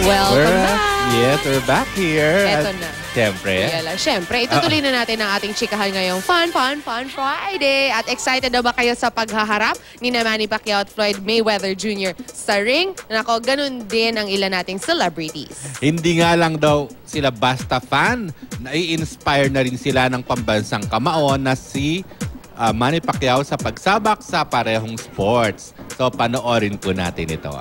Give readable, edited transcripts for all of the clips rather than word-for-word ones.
Welcome back! Yes, we're back here. Eto na. Siyempre. Itutuloy na natin ang ating chikahan ngayong Fun Friday. At excited na ba kayo sa paghaharap ni Manny Pacquiao at Floyd Mayweather Jr. sa ring? Nako, ganun din ang ilan nating celebrities. Hindi nga lang daw sila basta fan. Nai-inspire na rin sila ng pambansang kamao na si Manny Pacquiao sa pagsabak sa parehong sports. So, panoorin po natin ito.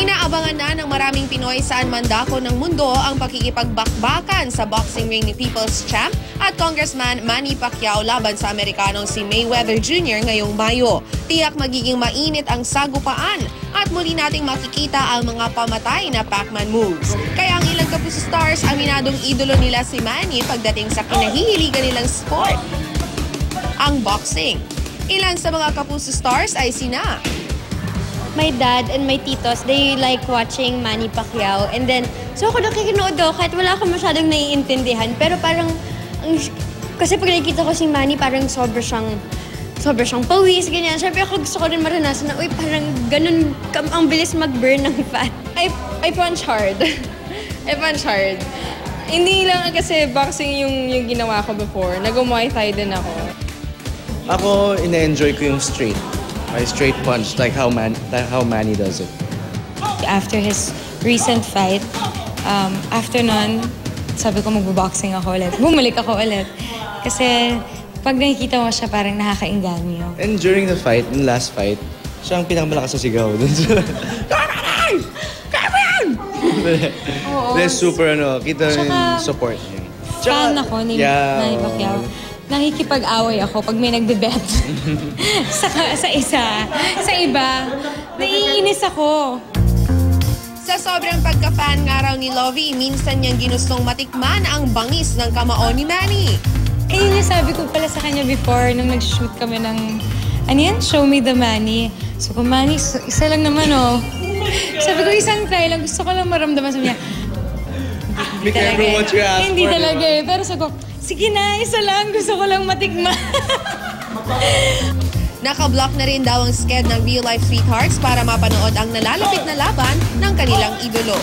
Inaabangan na ng maraming Pinoy saan man dako ng mundo ang pakikipagbakbakan sa boxing ring ni People's Champ at Congressman Manny Pacquiao laban sa Amerikanong si Mayweather Jr. ngayong Mayo. Tiyak magiging mainit ang sagupaan at muli nating makikita ang mga pamatay na Pac-Man moves. Kaya ang ilang Kapuso stars aminadong idolo nila si Manny pagdating sa kinahihiligan nilang sport, ang boxing. Ilan sa mga Kapuso stars ay sina my dad and my titos, they like watching Manny Pacquiao. And then, so ako nakikinood daw kahit wala akong masyadong naiintindihan. Pero parang, kasi pag nakikita ko si Manny, parang sobra siyang pawis, ganyan. Siyempre ako gusto ko rin maranasan na, uy, parang ganun, ang bilis mag-burn ng fat. I punch hard. I punch hard. Hindi lang kasi boxing yung ginawa ko before. Nag-Muay Thai din ako. Ako, ina-enjoy ko yung straight. My straight punch, like how Manny does it. After his recent fight, after nun, sabi ko magbo-boxing ako ulit. Bumalik ako ulit. Kasi pag nakikita mo siya, parang nakakainganyo. And during the fight, the last fight, siya ang pinakamalakas na sigaw. Kamaran! Kamaran! They're super, kita yung support niya. Fan ako ni Manny Pacquiao. Nakikipag-away ako pag may nagbe-bet sa iba. Naiinis ako. Sa sobrang pagka-fan nga raw ni Lovie, minsan niyang ginustong matikman ang bangis ng kamao ni Manny. Yun yung sabi ko pala sa kanya before nung nag-shoot kami ng, Show Me the Manny. So kung Manny, isa lang naman Sabi ko isang try lang, gusto ko lang maramdaman sa niya. Be careful what you ask for. Hindi talaga Pero sabi ko, sige na, isa lang. Gusto ko lang matikman. Naka-block na rin daw ang sked ng real-life sweethearts para mapanood ang nalalapit na laban ng kanilang idolo.